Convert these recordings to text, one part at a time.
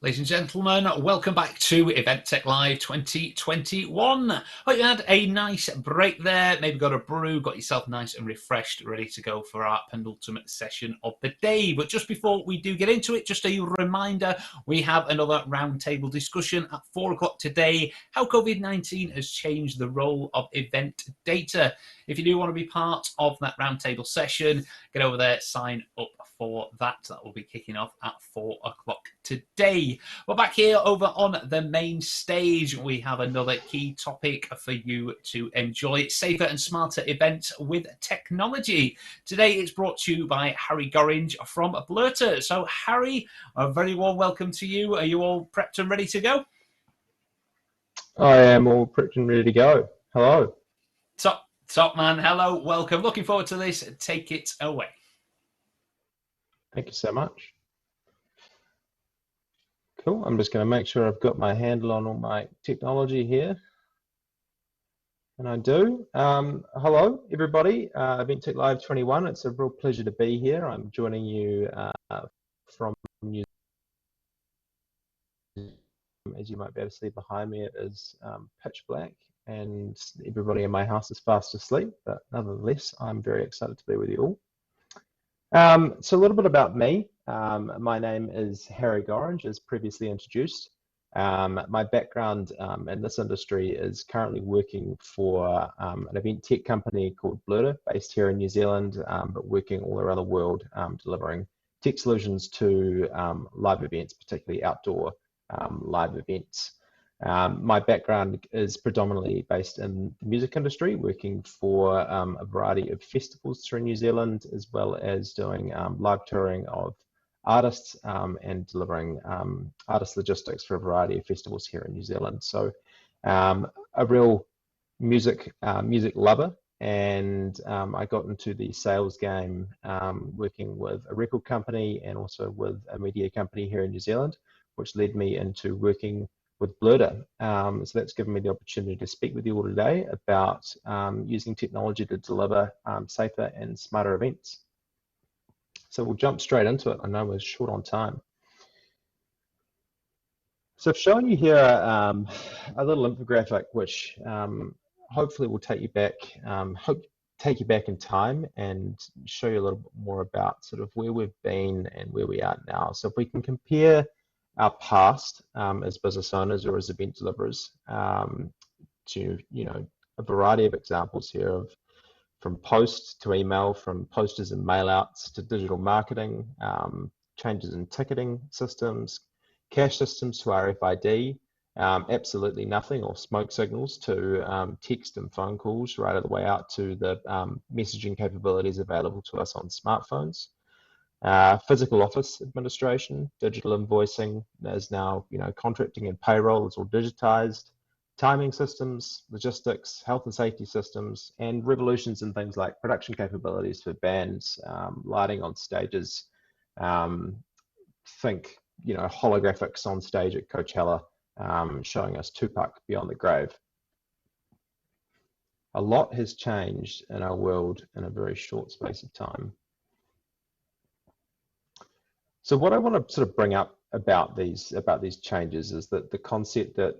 Ladies and gentlemen, welcome back to Event Tech Live 2021. Hope you had a nice break there, maybe got a brew, got yourself nice and refreshed, ready to go for our penultimate session of the day. But just before we do get into it, just a reminder, we have another roundtable discussion at 4 o'clock today, how COVID-19 has changed the role of event data. If you do want to be part of that roundtable session, get over there, sign up for that. That will be kicking off at 4 o'clock today. We're back here over on the main stage. We have another key topic for you to enjoy. Safer and smarter events with technology. Today it's brought to you by Harry Gorringe from Blurter. So Harry, a very warm welcome to you. Are you all prepped and ready to go? I am all prepped and ready to go. Hello. Top man, hello, welcome. Looking forward to this. Take it away. Thank you so much. Cool. I'm just going to make sure I've got my handle on all my technology here. And I do. Hello, everybody. Event Tech Live 21. It's a real pleasure to be here. I'm joining you from New Zealand. As you might be able to see behind me, it is pitch black and everybody in my house is fast asleep. But nonetheless, I'm very excited to be with you all. So a little bit about me. My name is Harry Gorringe, as previously introduced. My background in this industry is currently working for an event tech company called Blurter, based here in New Zealand, but working all around the world, delivering tech solutions to live events, particularly outdoor live events. My background is predominantly based in the music industry, working for a variety of festivals through New Zealand, as well as doing live touring of artists and delivering artist logistics for a variety of festivals here in New Zealand. So a real music lover, and I got into the sales game working with a record company and also with a media company here in New Zealand, which led me into working with Blurter. So that's given me the opportunity to speak with you all today about using technology to deliver safer and smarter events. So we'll jump straight into it. I know we're short on time. So I've shown you here a little infographic, which hopefully will take you back, take you back in time and show you a little bit more about sort of where we've been and where we are now. So if we can compare our past as business owners or as event deliverers to, a variety of examples here of from post to email, from posters and mail outs to digital marketing, changes in ticketing systems, cash systems to RFID, absolutely nothing or smoke signals to text and phone calls, right all the way out to the messaging capabilities available to us on smartphones. Physical office administration, digital invoicing is now, contracting and payroll is all digitized. Timing systems, logistics, health and safety systems, and revolutions in things like production capabilities for bands, lighting on stages. Think, holographics on stage at Coachella, showing us Tupac Beyond the Grave. A lot has changed in our world in a very short space of time. So what I want to sort of bring up about these changes is that the concept that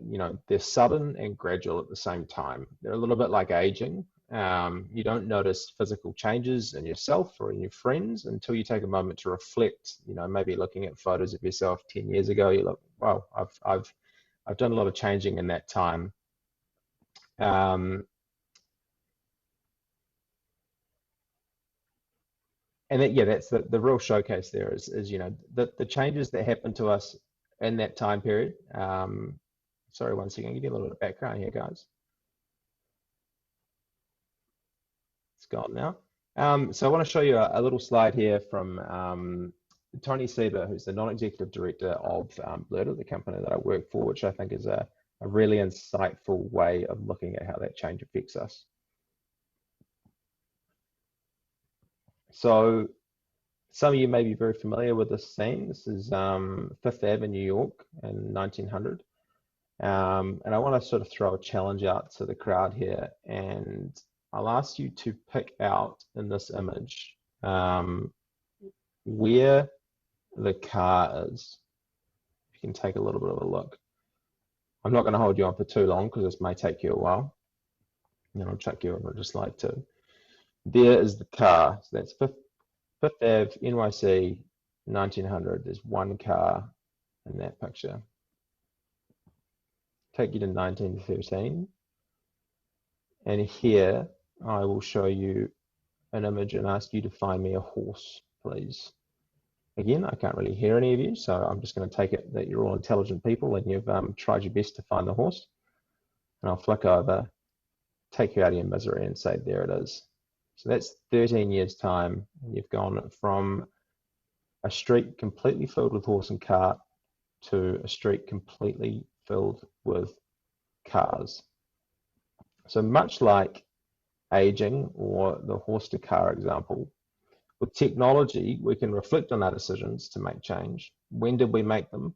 they're sudden and gradual at the same time. They're a little bit like aging. You don't notice physical changes in yourself or in your friends until you take a moment to reflect. Maybe looking at photos of yourself 10 years ago, you look, wow, I've done a lot of changing in that time. And that, yeah, that's the real showcase there is the changes that happened to us in that time period. Sorry, one second, I'll give you a little bit of background here, guys. It's gone now. So I want to show you a little slide here from Tony Sieber, who's the non-executive director of Blurter, the company that I work for, which I think is a really insightful way of looking at how that change affects us. So some of you may be very familiar with this scene. This is Fifth Ave in New York in 1900. And I want to sort of throw a challenge out to the crowd here, and I'll ask you to pick out in this image where the car is. you can take a little bit of a look. I'm not going to hold you on for too long because this may take you a while. And I'll chuck you over just like to. There is the car. So that's Fifth Ave, NYC, 1900. There's one car in that picture. Take you to 1913. And here I will show you an image and ask you to find me a horse, please. Again, I can't really hear any of you, so I'm just going to take it that you're all intelligent people and you've tried your best to find the horse. And I'll flick over, take you out of your misery and say, there it is. So that's 13 years time. And you've gone from a street completely filled with horse and cart to a street completely filled with cars. So much like aging or the horse to car example, with technology, we can reflect on our decisions to make change. When did we make them?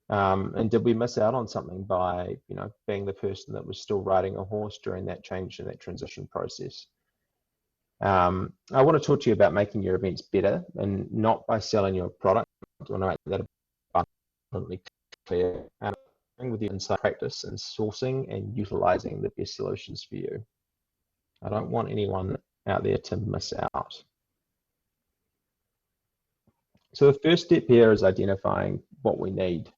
And did we miss out on something by, being the person that was still riding a horse during that change and that transition process? I want to talk to you about making your events better, and not by selling your product. I want to make that abundantly clear. With your insight practice and sourcing and utilizing the best solutions for you. I don't want anyone out there to miss out. So the first step here is identifying what we need.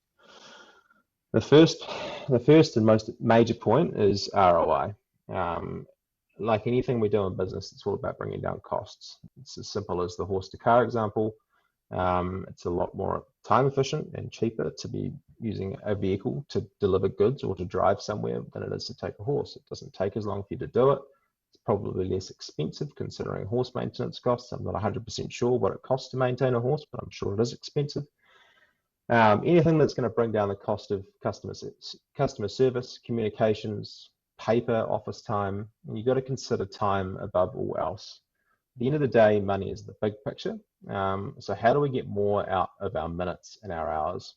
The first and most major point is ROI. Like anything we do in business, it's all about bringing down costs. It's as simple as the horse to car example. It's a lot more time efficient and cheaper to be using a vehicle to deliver goods or to drive somewhere than it is to take a horse. It doesn't take as long for you to do it. It's probably less expensive considering horse maintenance costs. I'm not 100% sure what it costs to maintain a horse, but I'm sure it is expensive. Anything that's going to bring down the cost of customer service, communications, paper, office time, and you've got to consider time above all else. At the end of the day, money is the big picture. So how do we get more out of our minutes and our hours?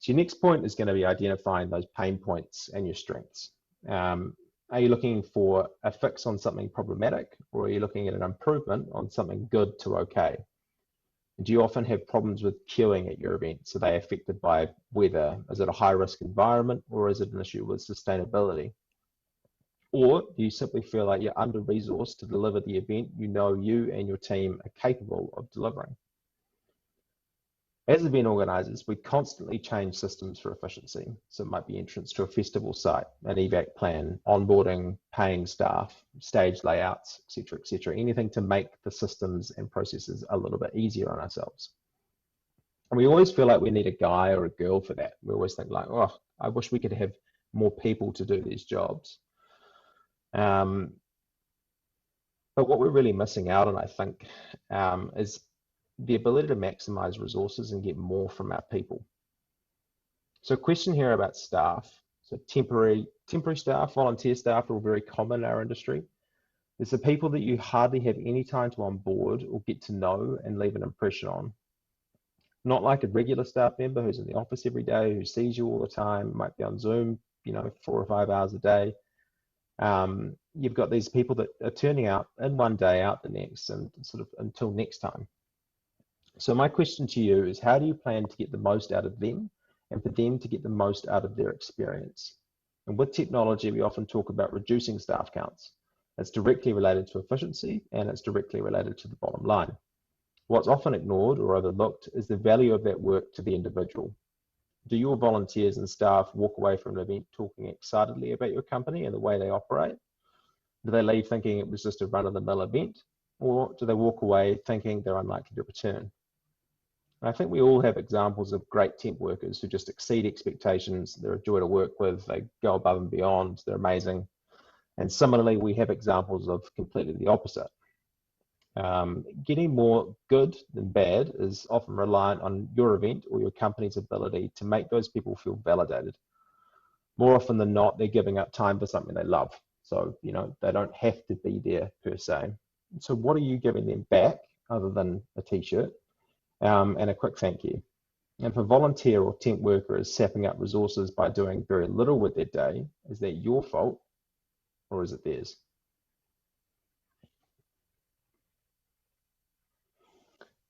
So your next point is going to be identifying those pain points and your strengths. Are you looking for a fix on something problematic, or are you looking at an improvement on something good to okay? Do you often have problems with queuing at your events? Are they affected by weather? Is it a high-risk environment, or is it an issue with sustainability? Or do you simply feel like you're under-resourced to deliver the event you and your team are capable of delivering? As event organizers, we constantly change systems for efficiency. So it might be entrance to a festival site, an evac plan, onboarding, paying staff, stage layouts, etc., anything to make the systems and processes a little bit easier on ourselves. And we always feel like we need a guy or a girl for that. We always think like, oh, I wish we could have more people to do these jobs. But what we're really missing out on, I think, is the ability to maximize resources and get more from our people. So a question here about staff. So temporary staff, volunteer staff are all very common in our industry. It's the people that you hardly have any time to onboard or get to know and leave an impression on. Not like a regular staff member who's in the office every day, who sees you all the time, might be on Zoom, 4 or 5 hours a day. You've got these people that are turning out in one day, out the next, and sort of until next time. So my question to you is, how do you plan to get the most out of them and for them to get the most out of their experience? And with technology, we often talk about reducing staff counts. It's directly related to efficiency and it's directly related to the bottom line. What's often ignored or overlooked is the value of that work to the individual. Do your volunteers and staff walk away from an event talking excitedly about your company and the way they operate? Do they leave thinking it was just a run-of-the-mill event? Or do they walk away thinking they're unlikely to return? And I think we all have examples of great temp workers who just exceed expectations. They're a joy to work with. They go above and beyond. They're amazing. And similarly, we have examples of completely the opposite. Getting more good than bad is often reliant on your event or your company's ability to make those people feel validated. More often than not, they're giving up time for something they love. So, they don't have to be there per se. So what are you giving them back other than a t-shirt and a quick thank you? And if a volunteer or temp worker is sapping up resources by doing very little with their day, is that your fault or is it theirs?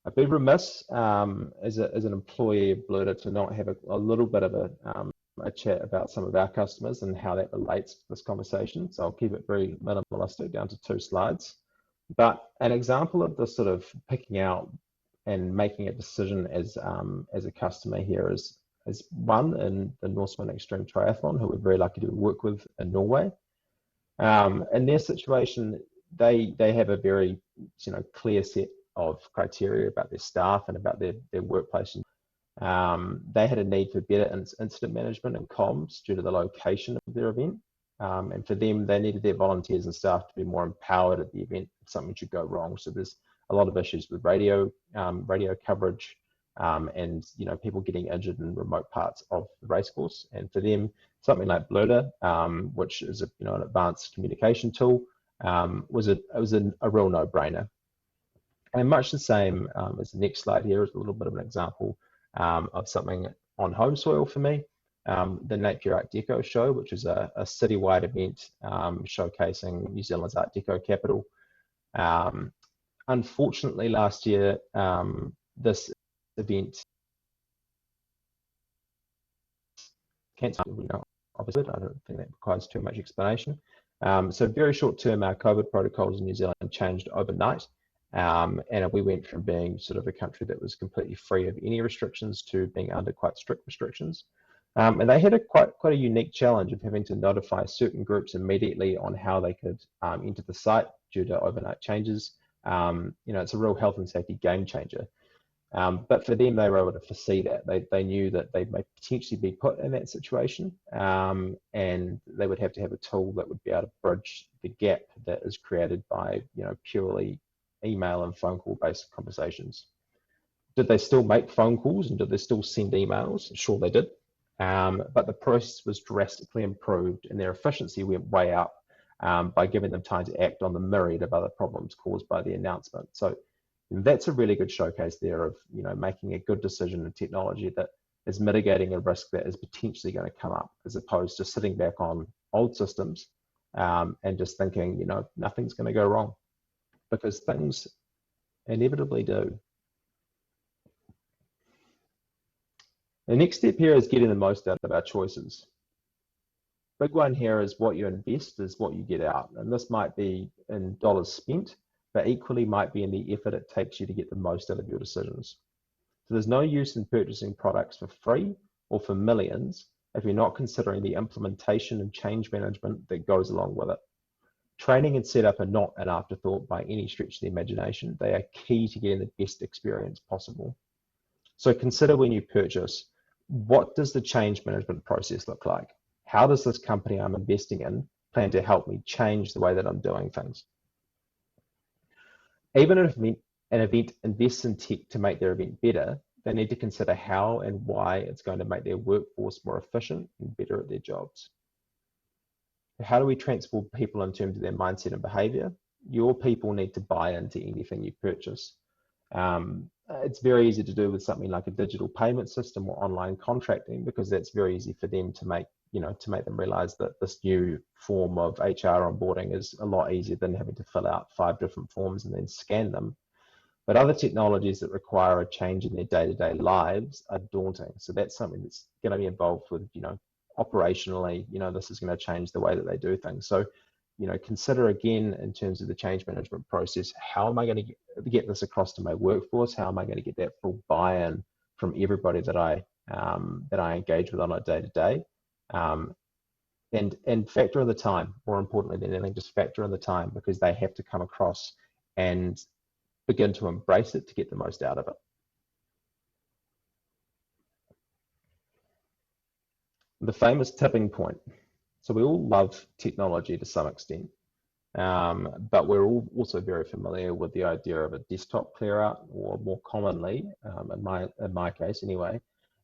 A be remiss as an employee of Bluta to not have a little bit of a chat about some of our customers and how that relates to this conversation. So I'll keep it very minimalistic, down to 2 slides. But an example of the sort of picking out and making a decision as a customer here is one in the Norseman Extreme Triathlon, who we're very lucky to work with in Norway. In their situation, they have a very clear set of criteria about their staff and about their workplace. They had a need for better incident management and comms due to the location of their event. And for them, they needed their volunteers and staff to be more empowered at the event if something should go wrong. So there's a lot of issues with radio coverage, and people getting injured in remote parts of the racecourse. And for them, something like Bluta, which is an advanced communication tool, was a real no-brainer. And much the same as the next slide here is a little bit of an example of something on home soil for me. The Napier Art Deco show, which is a citywide event showcasing New Zealand's Art Deco capital. Unfortunately, last year, this event cancelled. Obviously, I don't think that requires too much explanation. So very short term, our COVID protocols in New Zealand changed overnight. And we went from being sort of a country that was completely free of any restrictions to being under quite strict restrictions. And they had quite a unique challenge of having to notify certain groups immediately on how they could enter the site due to overnight changes. It's a real health and safety game changer. But for them, they were able to foresee that. They knew that they may potentially be put in that situation, and they would have to have a tool that would be able to bridge the gap that is created by purely email and phone call based conversations. Did they still make phone calls and did they still send emails? Sure, they did. But the process was drastically improved and their efficiency went way up by giving them time to act on the myriad of other problems caused by the announcement. So that's a really good showcase there of making a good decision in technology that is mitigating a risk that is potentially going to come up, as opposed to sitting back on old systems and just thinking nothing's going to go wrong, because things inevitably do. The next step here is getting the most out of our choices. Big one here is what you invest is what you get out. And this might be in dollars spent, but equally might be in the effort it takes you to get the most out of your decisions. So there's no use in purchasing products for free or for millions if you're not considering the implementation and change management that goes along with it. Training and setup are not an afterthought by any stretch of the imagination. They are key to getting the best experience possible. So consider when you purchase, what does the change management process look like? How does this company I'm investing in plan to help me change the way that I'm doing things? Even if an event invests in tech to make their event better, they need to consider how and why it's going to make their workforce more efficient and better at their jobs. How do we transform people in terms of their mindset and behavior? Your people need to buy into anything you purchase. It's very easy to do with something like a digital payment system or online contracting, because that's very easy for them to make them realize that this new form of HR onboarding is a lot easier than having to fill out 5 different forms and then scan them. But other technologies that require a change in their day-to-day lives are daunting. So that's something that's going to be involved with, operationally, this is going to change the way that they do things. So, consider again in terms of the change management process, how am I going to get this across to my workforce? How am I going to get that full buy-in from everybody that I engage with on a day-to-day? And factor in the time. More importantly than anything, just factor in the time, because they have to come across and begin to embrace it to get the most out of it. The famous tipping point. So we all love technology to some extent, but we're all also very familiar with the idea of a desktop clear out, or more commonly, in my case anyway,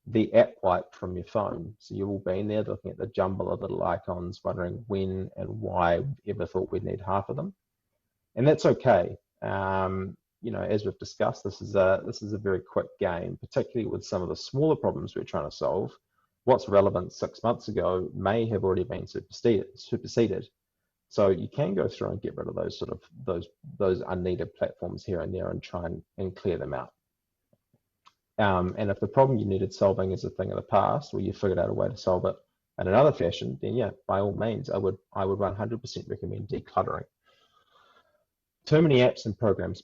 the app wipe from your phone. So you've all been there looking at the jumble of little icons, wondering when and why we've ever thought we'd need half of them. And that's okay. As we've discussed, this is a very quick game, particularly with some of the smaller problems we're trying to solve. What's relevant 6 months ago may have already been superseded. So you can go through and get rid of those unneeded platforms here and there and try and clear them out. And if the problem you needed solving is a thing of the past, or you figured out a way to solve it in another fashion, then yeah, by all means, I would 100% recommend decluttering. Too many apps and programs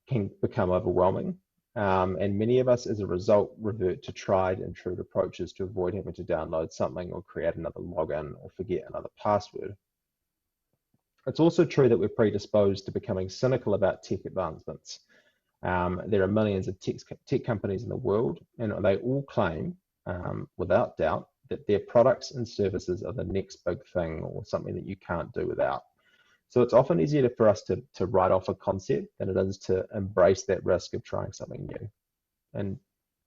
can become overwhelming, and many of us, as a result, revert to tried and true approaches to avoid having to download something or create another login or forget another password. It's also true that we're predisposed to becoming cynical about tech advancements. There are millions of tech companies in the world, and they all claim, without doubt, that their products and services are the next big thing or something that you can't do without. So it's often easier for us to write off a concept than it is to embrace that risk of trying something new. And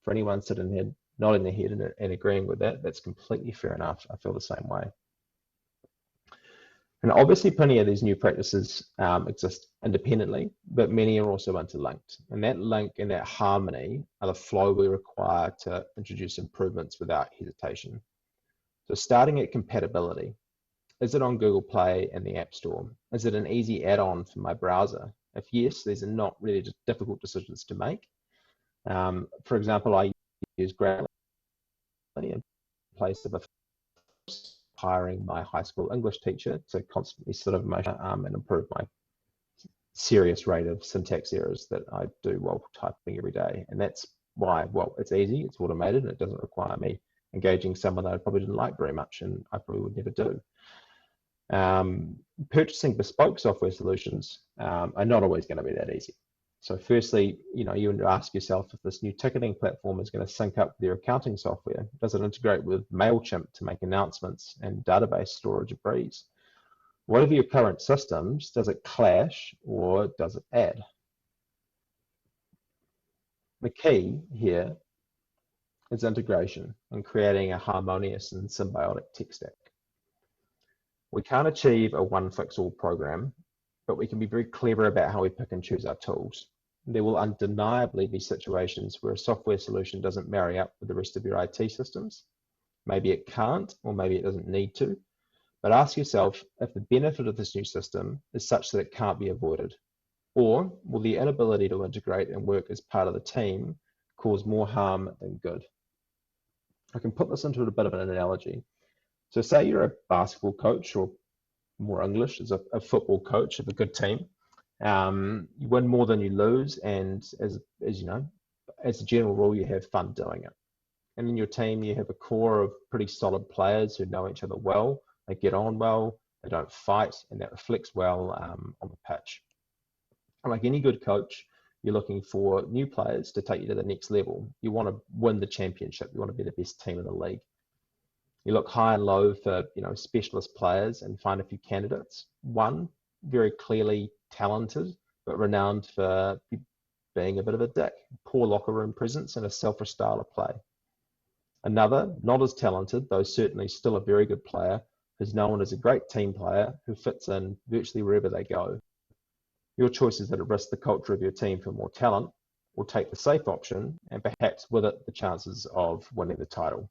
for anyone sitting here nodding their head and agreeing with that, that's completely fair enough. I feel the same way. And obviously, plenty of these new practices exist independently, but many are also interlinked. And that link and that harmony are the flow we require to introduce improvements without hesitation. So starting at compatibility. Is it on Google Play and the App Store? Is it an easy add-on for my browser? If yes, these are not really difficult decisions to make. For example, I use Grammarly in place of a hiring my high school English teacher to constantly sort of and improve my serious rate of syntax errors that I do while typing every day. And that's why, well, it's easy, it's automated, and it doesn't require me engaging someone that I probably didn't like very much, and I probably would never do. Purchasing bespoke software solutions are not always going to be that easy. So firstly, you want to ask yourself if this new ticketing platform is going to sync up with your accounting software. Does it integrate with MailChimp to make announcements and database storage a breeze? Whatever your current systems, does it clash or does it add? The key here is integration and creating a harmonious and symbiotic tech stack. We can't achieve a one-fix-all program, but we can be very clever about how we pick and choose our tools. There will undeniably be situations where a software solution doesn't marry up with the rest of your IT systems. Maybe it can't, or maybe it doesn't need to. But ask yourself if the benefit of this new system is such that it can't be avoided. Or will the inability to integrate and work as part of the team cause more harm than good? I can put this into a bit of an analogy. So say you're a basketball coach, or more English, as a football coach of a good team. You win more than you lose, and as you know, as a general rule, you have fun doing it. And in your team, you have a core of pretty solid players who know each other well, they get on well, they don't fight, and that reflects well on the pitch. And like any good coach, you're looking for new players to take you to the next level. You want to win the championship. You want to be the best team in the league. You look high and low for specialist players and find a few candidates. One, very clearly talented, but renowned for being a bit of a dick, poor locker room presence and a selfish style of play. Another, not as talented, though certainly still a very good player, who's known as a great team player who fits in virtually wherever they go. Your choice is that risk the culture of your team for more talent, or take the safe option and perhaps with it the chances of winning the title.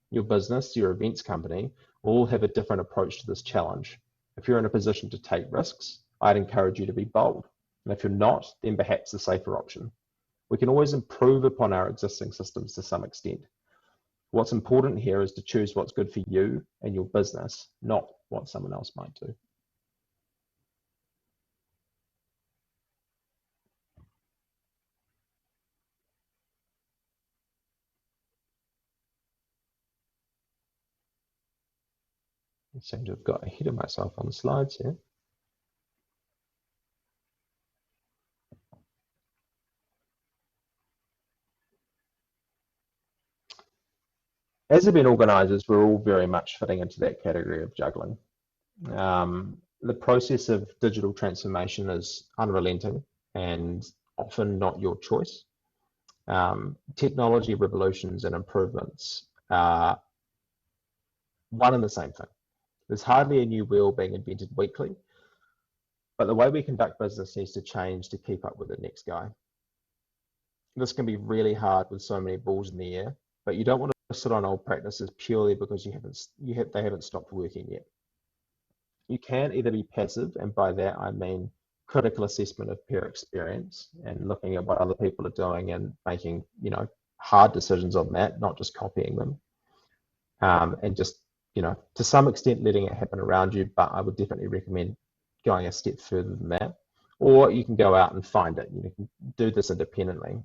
Your business, your events company, all have a different approach to this challenge. If you're in a position to take risks, I'd encourage you to be bold. And if you're not, then perhaps the safer option. We can always improve upon our existing systems to some extent. What's important here is to choose what's good for you and your business, not what someone else might do. I seem to have got ahead of myself on the slides here. As event organisers, we're all very much fitting into that category of juggling. The process of digital transformation is unrelenting and often not your choice. Technology revolutions and improvements are one and the same thing. There's hardly a new wheel being invented weekly, but the way we conduct business needs to change to keep up with the next guy. This can be really hard with so many balls in the air, but you don't want to sit on old practices purely because they haven't stopped working yet. You can either be passive, and by that I mean critical assessment of peer experience and looking at what other people are doing and making, hard decisions on that, not just copying them, and just, to some extent letting it happen around you. But I would definitely recommend going a step further than that. Or you can go out and find it. You can do this independently. And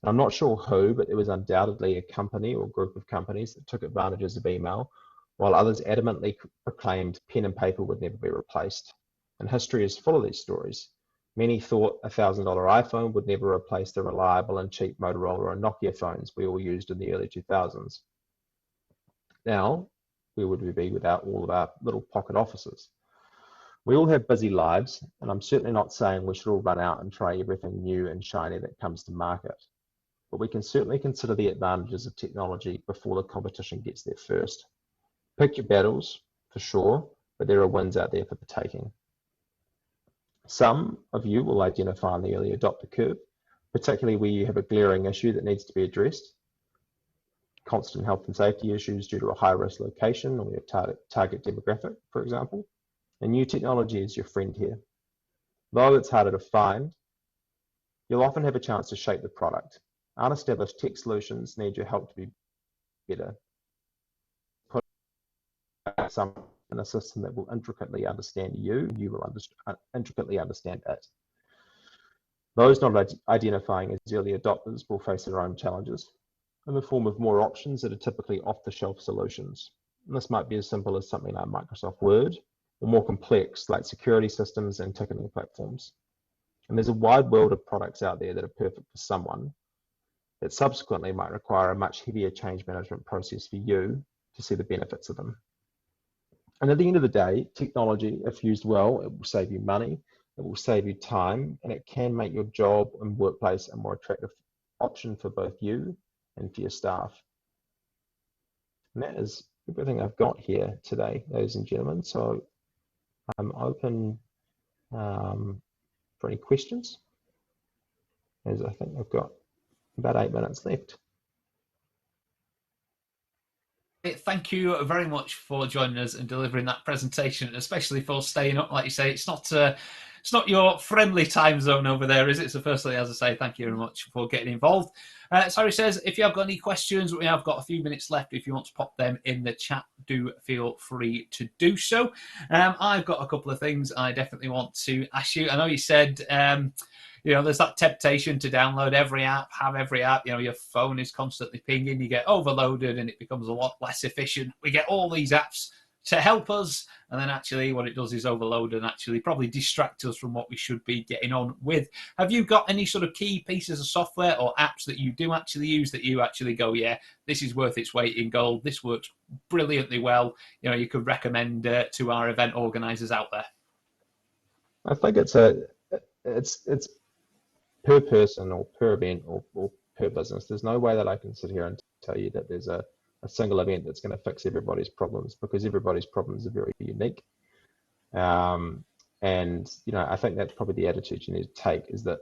I'm not sure who, but there was undoubtedly a company or group of companies that took advantages of email, while others adamantly proclaimed pen and paper would never be replaced. And history is full of these stories. Many thought a $1,000 iPhone would never replace the reliable and cheap Motorola and Nokia phones we all used in the early 2000s. Now, where would we be without all of our little pocket offices? We all have busy lives, and I'm certainly not saying we should all run out and try everything new and shiny that comes to market. But we can certainly consider the advantages of technology before the competition gets there first. Pick your battles, for sure, but there are wins out there for the taking. Some of you will identify on the early adopter curve, particularly where you have a glaring issue that needs to be addressed. Constant health and safety issues due to a high-risk location or your target demographic, for example. And new technology is your friend here. Though it's harder to find, you'll often have a chance to shape the product. Unestablished tech solutions need your help to be better. Put some in a system that will intricately understand you, and you will intricately understand it. Those not identifying as early adopters will face their own challenges in the form of more options that are typically off-the-shelf solutions. And this might be as simple as something like Microsoft Word, or more complex like security systems and ticketing platforms. And there's a wide world of products out there that are perfect for someone that subsequently might require a much heavier change management process for you to see the benefits of them. And at the end of the day, technology, if used well, it will save you money, it will save you time, and it can make your job and workplace a more attractive option for both you and for your staff. And that is everything I've got here today, ladies and gentlemen. So I'm open for any questions, as I think I've got about 8 minutes left. Thank you very much for joining us and delivering that presentation, especially for staying up. Like you say, it's not your friendly time zone over there, is it? So firstly, as I say, thank you very much for getting involved. Sorry says, if you have got any questions, we have got a few minutes left. If you want to pop them in the chat, do feel free to do so. I've got a couple of things I definitely want to ask you. I know you said, there's that temptation to download every app, have every app. Your phone is constantly pinging, you get overloaded and it becomes a lot less efficient. We get all these apps to help us, and then actually what it does is overload and actually probably distract us from what we should be getting on with. Have you got any sort of key pieces of software or apps that you do actually use that you actually go, yeah, this is worth its weight in gold, this works brilliantly well, you could recommend to our event organizers out there? I think it's per person or per event or per business. There's no way that I can sit here and tell you that there's a single event that's going to fix everybody's problems, because everybody's problems are very unique. And I think that's probably the attitude you need to take, is that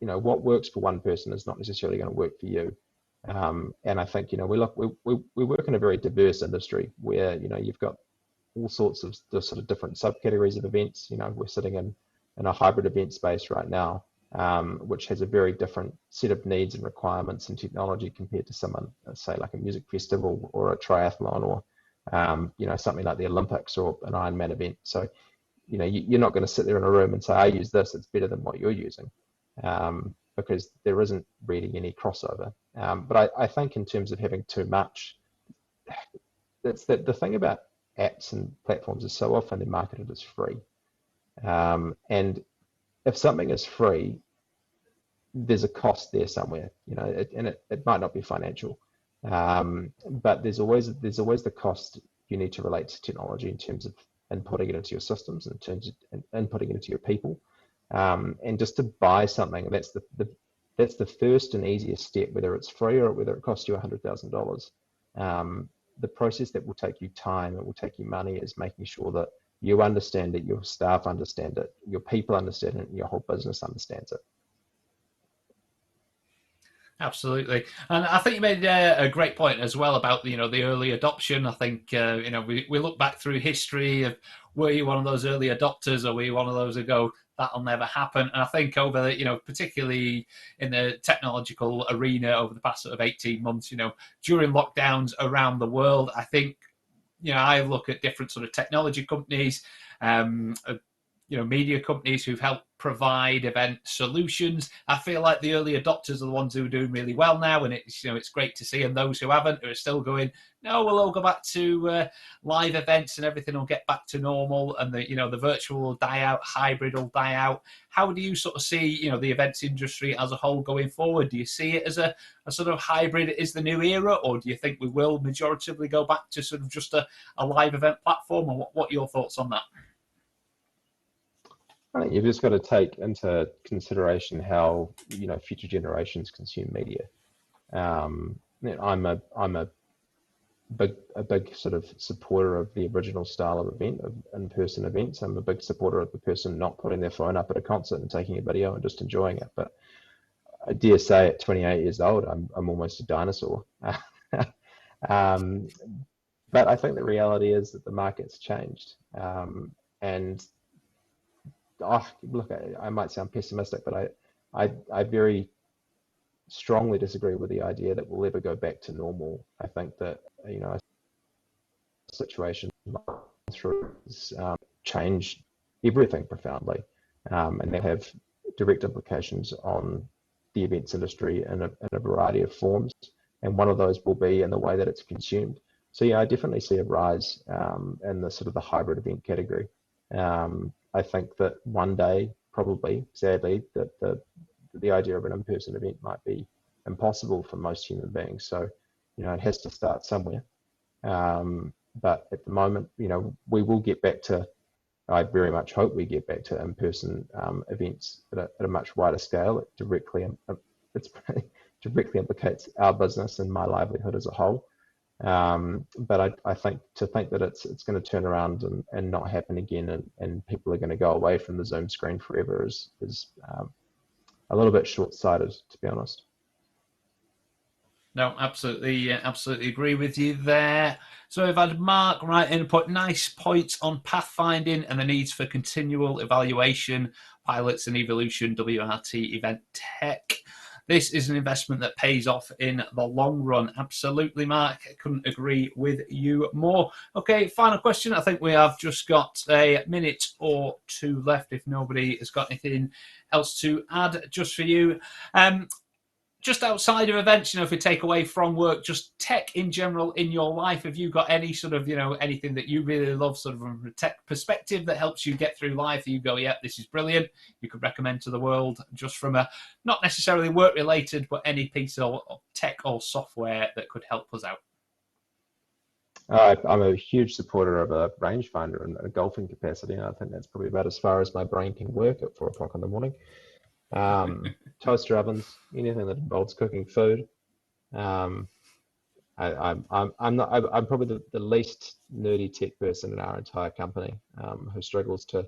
what works for one person is not necessarily going to work for you. And I think we work in a very diverse industry where you've got all sorts of the sort of different subcategories of events. We're sitting in a hybrid event space right now, which has a very different set of needs and requirements and technology compared to someone, say, like a music festival or a triathlon or something like the Olympics or an Ironman event. So you're not going to sit there in a room and say, I use this, it's better than what you're using, because there isn't really any crossover. But I think in terms of having too much, that's the thing about apps and platforms is so often they're marketed as free. And if something is free, there's a cost there somewhere, and it might not be financial, but there's always the cost you need to relate to technology in terms of inputting it into your systems, in terms of inputting it into your people, and just to buy something, that's the first and easiest step, whether it's free or whether it costs you $100,000. The process that will take you time, it will take you money, is making sure that you understand it, your staff understand it, your people understand it, and your whole business understands it. Absolutely, and I think you made a great point as well about the early adoption. I think we look back through history of, were you one of those early adopters, or were you one of those who go, that'll never happen. And I think over the, particularly in the technological arena over the past sort of 18 months, during lockdowns around the world, I think, I look at different sort of technology companies, media companies who've helped provide event solutions. I feel like the early adopters are the ones who are doing really well now, and it's great to see. And those who haven't, who are still going, no, we'll all go back to live events and everything will get back to normal, and the virtual will die out, hybrid will die out. How do you sort of see the events industry as a whole going forward? Do you see it as a sort of hybrid is the new era, or do you think we will majoritively go back to sort of just a live event platform? And what are your thoughts on that? I think you've just got to take into consideration how future generations consume media. I'm a big sort of supporter of the original style of event, of in-person events. I'm a big supporter of the person not putting their phone up at a concert and taking a video and just enjoying it. But I dare say at 28 years old, I'm almost a dinosaur. But I think the reality is that the market's changed, and look, I might sound pessimistic, but I very strongly disagree with the idea that we'll ever go back to normal. I think that a situation through changed everything profoundly, and they have direct implications on the events industry in a variety of forms. And one of those will be in the way that it's consumed. So yeah, I definitely see a rise in the sort of the hybrid event category. I think that one day, probably, sadly, that the idea of an in-person event might be impossible for most human beings. So, it has to start somewhere. But at the moment, we will get back to, I very much hope we get back to in-person events at a much wider scale. It directly implicates our business and my livelihood as a whole. But I think that it's going to turn around and not happen again, and people are going to go away from the Zoom screen forever is a little bit short-sighted, to be honest. No, absolutely agree with you there. So we've had Mark write in, put nice points on pathfinding and the needs for continual evaluation, pilots and evolution, WRT event tech. This is an investment that pays off in the long run. Absolutely, Mark. I couldn't agree with you more. Okay, final question. I think we have just got a minute or two left if nobody has got anything else to add just for you. Just outside of events, if we take away from work, just tech in general in your life, have you got any sort of, anything that you really love sort of from a tech perspective that helps you get through life? You go, yeah, this is brilliant. You could recommend to the world just from a, not necessarily work related, but any piece of tech or software that could help us out. I'm a huge supporter of a rangefinder in a golfing capacity, and I think that's probably about as far as my brain can work at 4 o'clock in the morning. Toaster ovens, anything that involves cooking food. I'm probably the least nerdy tech person in our entire company, who struggles to.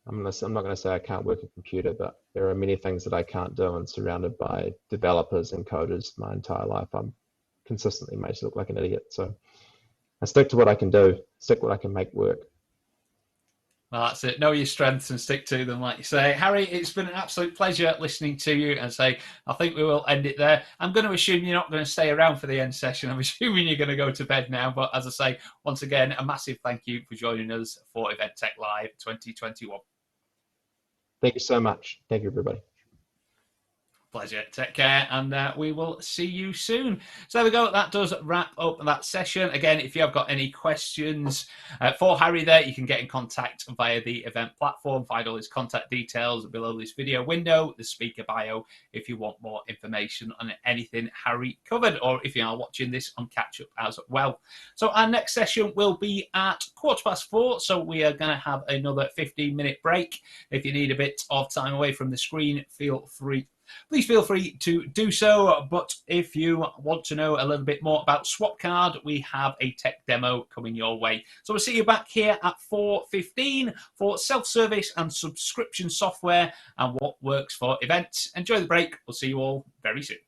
I'm not going to say I can't work a computer, but there are many things that I can't do, and surrounded by developers and coders my entire life, I'm consistently made to look like an idiot. So I stick to what I can do, stick what I can make work. Well, that's it. Know your strengths and stick to them, like you say. Harry, it's been an absolute pleasure listening to you, and say, I think we will end it there. I'm going to assume you're not going to stay around for the end session. I'm assuming you're going to go to bed now. But as I say, once again, a massive thank you for joining us for Event Tech Live 2021. Thank you so much. Thank you, everybody. Pleasure. Take care, and we will see you soon. So there we go. That does wrap up that session. Again, if you have got any questions for Harry there, you can get in contact via the event platform. Find all his contact details below this video window, the speaker bio, if you want more information on anything Harry covered, or if you are watching this on catch up as well. So our next session will be at 4:15. So we are going to have another 15-minute break. If you need a bit of time away from the screen, please feel free to do so. But if you want to know a little bit more about SwapCard, we have a tech demo coming your way. So we'll see you back here at 4:15 for self-service and subscription software and what works for events. Enjoy the break. We'll see you all very soon.